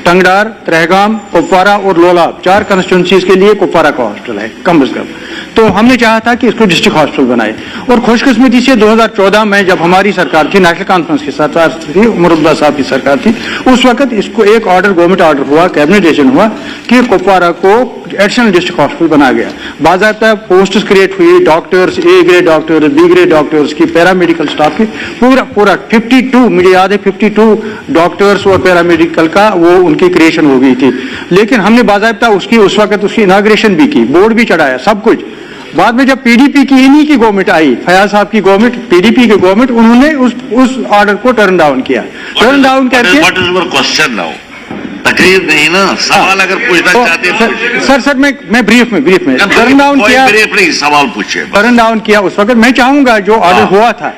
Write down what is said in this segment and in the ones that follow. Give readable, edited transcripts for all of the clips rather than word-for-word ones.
टंगडार, त्रेहगाम, कुपवारा और लोलाब 4 कंस्टिट्यूंसीज के लिए कुपवारा का हॉस्टल है कम से कम। तो हमने चाहा था कि इसको डिस्ट्रिक्ट हॉस्टल बनाए और खुशकिस्मती से 2014 में जब हमारी सरकार थी, नेशनल कॉन्फ्रेंस की सरकार थी, उमर अब्दुल्ला साहब की सरकार थी, उस वक्त इसको एक ऑर्डर, गवर्नमेंट ऑर्डर हुआ, कैबिनेट डिसीजन हुआ कि कुपवारा को एडिशनल डिस्ट्रिक्ट हॉस्पिटल बनाया गया। बाकायदा पोस्ट्स क्रिएट हुई, doctors, A grade doctor, B grade doctors की, पैरामेडिकल स्टाफ की, पूरा 52 मुझे याद है 52 डॉक्टर्स और पैरामेडिकल का वो उनकी क्रिएशन हो गई थी। लेकिन हमने बाकायदा उसकी उस वक्त उसकी इनाग्रेशन भी की, बोर्ड भी चढ़ाया, सब कुछ। बाद में जब पीडीपी की इन्हीं की गवर्नमेंट आई, फयाज साहब की गवर्नमेंट, पीडीपी की गवर्नमेंट, उन्होंने उस ऑर्डर को टर्न डाउन किया। टर्न डाउन करके क्वेश्चन नाउ तकरीर नहीं ना, सवाल अगर पूछना चाहते हैं सर मैं ब्रीफ में टर्न डाउन किया, ब्रीफ नहीं सवाल पूछे, टर्न डाउन किया उस वक्त। मैं चाहूंगा जो ऑर्डर हुआ था,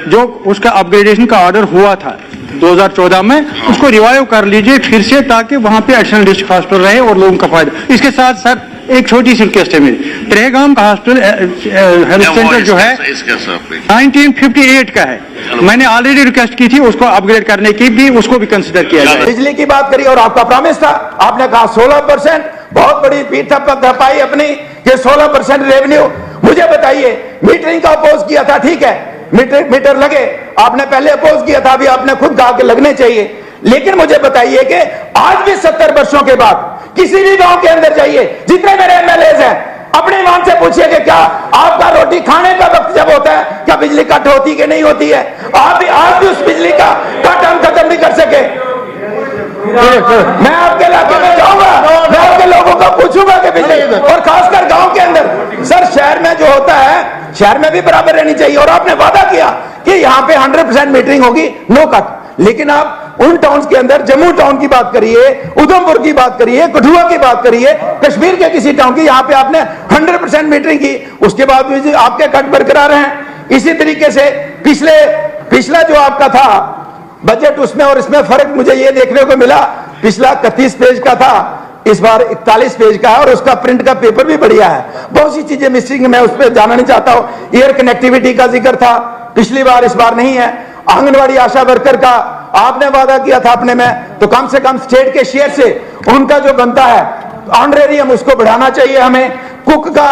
जो उसका अपग्रेडेशन का ऑर्डर हुआ था 2014 में, उसको रिवाइव कर लीजिए फिर से, ताकि वहां पे एडिशनल डिस्ट्रिक्ट हॉस्पिटल रहे और लोगों का फायदा। इसके साथ सर एक छोटी सी रिक्वेस्ट है मेरी, त्रेहगाम का हॉस्पिटल हेल्थ सेंटर जो है 1958 का है, मैंने ऑलरेडी रिक्वेस्ट की थी उसको अपग्रेड करने की भी, उसको भी कंसिडर किया जाए। बिजली की बात करी और आपका प्रॉमिस था, आपने कहा 16%, बहुत बड़ी पीठ थपाई अपनी कि 16% रेवेन्यू। मुझे बताइए, मीटरिंग का अपोज किया था, ठीक है, मीटर लगे, आपने पहले अपोज किया था, अभी आपने खुद कहा कि लगने चाहिए। लेकिन मुझे बताइए कि आज भी 70 वर्षों के बाद किसी भी गांव के अंदर जाइए, जितने मेरे एमएलएज हैं, अपने ईमान से पूछिए कि क्या आपका रोटी खाने का वक्त जब होता है, क्या बिजली कट होती कि नहीं होती है? आप भी आज भी उस बिजली का कट हम खत्म नहीं कर सके। मैं आपके इलाके में जाऊंगा, मैं आपके लोगों को पूछूंगा कि बिजली, और खासकर गांव के अंदर सर, शहर में जो होता है, शहर में भी बराबर रहनी चाहिए। और आपने वादा किया कि यहाँ पे 100% मीटरिंग होगी, नो कट। लेकिन आप उन टाउन्स के अंदर, जम्मू टाउन की बात करिए, उधमपुर की बात करिए, कठुआ की बात करिए, कश्मीर के किसी टाउन की, यहाँ पे आपने 100% मीटरिंग की, उसके बाद भी आपके कट बरकरार हैं। इसी तरीके से पिछला जो आपका था बजट, उसमें और इसमें फर्क मुझे ये देखने को मिला, पिछला 31 पेज का था, इस बार 41 पेज का है, और उसका प्रिंट का पेपर भी बढ़िया है। बहुत सी चीजें मिसिंग, मैं उस पर जाना नहीं चाहता हूं। एयर कनेक्टिविटी का जिक्र था पिछली बार, इस बार नहीं है। आंगनवाड़ी आशा वर्कर का आपने वादा किया था अपने में, तो कम से कम स्टेट के शेयर से उनका जो बनता है ऑनरेरियम, उसको बढ़ाना चाहिए हमें। कुक का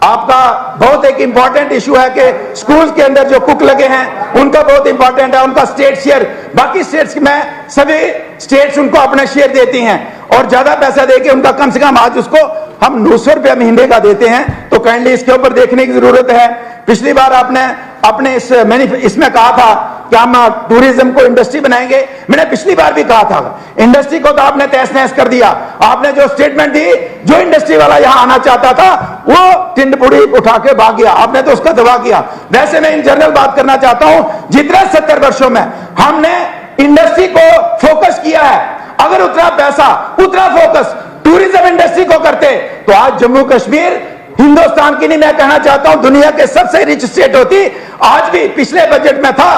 आपका बहुत एक इंपॉर्टेंट इशू है कि स्कूल के अंदर जो कुक लगे हैं उनका बहुत इंपॉर्टेंट है, उनका स्टेट शेयर, बाकी स्टेट्स में सभी स्टेट्स उनको अपना शेयर देती हैं और ज्यादा पैसा देके उनका कम से कम आज उसको हम 900 रुपया महीने का देते हैं। तो काइंडली इसके ऊपर देखने की जरूरत है। पिछली बार आपने अपने इसमें कहा था कि हम टूरिज्म को इंडस्ट्री बनाएंगे, मैंने पिछली बार भी कहा था। इंडस्ट्री को तो आपने तहस नहस कर दिया। आपने जो स्टेटमेंट दी, जो इंडस्ट्री वाला यहां आना चाहता था वो टिंडपुड़ी उठा के भाग गया, आपने तो उसका दबा किया। वैसे मैं इन जनरल बात करना चाहता हूं, जितना 70 वर्षों में हमने इंडस्ट्री को फोकस किया है, अगर उतना पैसा, उतना फोकस टूरिज्म इंडस्ट्री को करते तो आज जम्मू कश्मीर हिंदुस्तान की नहीं, मैं कहना चाहता हूं दुनिया के सबसे रिच स्टेट होती। आज भी पिछले बजट में था,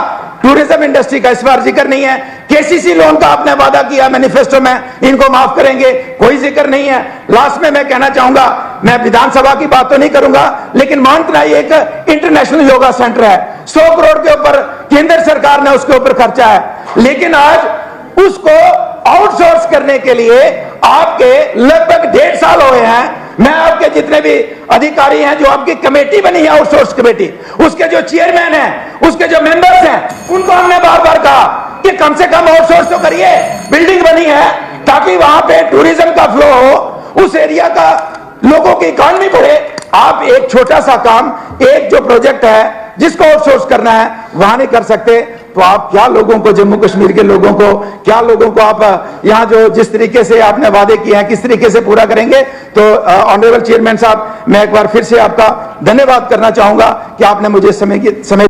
टूरिज्म इंडस्ट्री का इस बार जिक्र नहीं है। केसीसी लोन का आपने वादा किया मैनिफेस्टो में, इनको माफ करेंगे, कोई जिक्र नहीं है। लास्ट में मैं कहना चाहूंगा, मैं विधानसभा की बात तो नहीं करूंगा, लेकिन मानतनाई एक इंटरनेशनल योगा सेंटर है, 100 करोड़ के ऊपर केंद्र सरकार ने उसके ऊपर खर्चा है, लेकिन आज उसको आउटसोर्स करने के लिए आपके लगभग 1.5 साल हुए हैं। मैं आपके जितने भी अधिकारी हैं, जो आपकी कमेटी बनी है आउटसोर्स कमेटी, उसके जो चेयरमैन हैं, उसके जो मेंबर्स हैं, उनको हमने बार बार कहा कि कम से कम आउटसोर्स तो करिए। बिल्डिंग बनी है ताकि वहां पे टूरिज्म का फ्लो हो, उस एरिया का लोगों की इकॉनमी बढ़े। आप एक छोटा सा काम, एक जो प्रोजेक्ट है जिसको आउटसोर्स करना है, वहां नहीं कर सकते, तो आप क्या लोगों को, जम्मू कश्मीर के लोगों को, क्या लोगों को आप यहाँ जो जिस तरीके से आपने वादे किए हैं किस तरीके से पूरा करेंगे? तो ऑनरेबल चेयरमैन साहब, मैं एक बार फिर से आपका धन्यवाद करना चाहूंगा कि आपने मुझे समय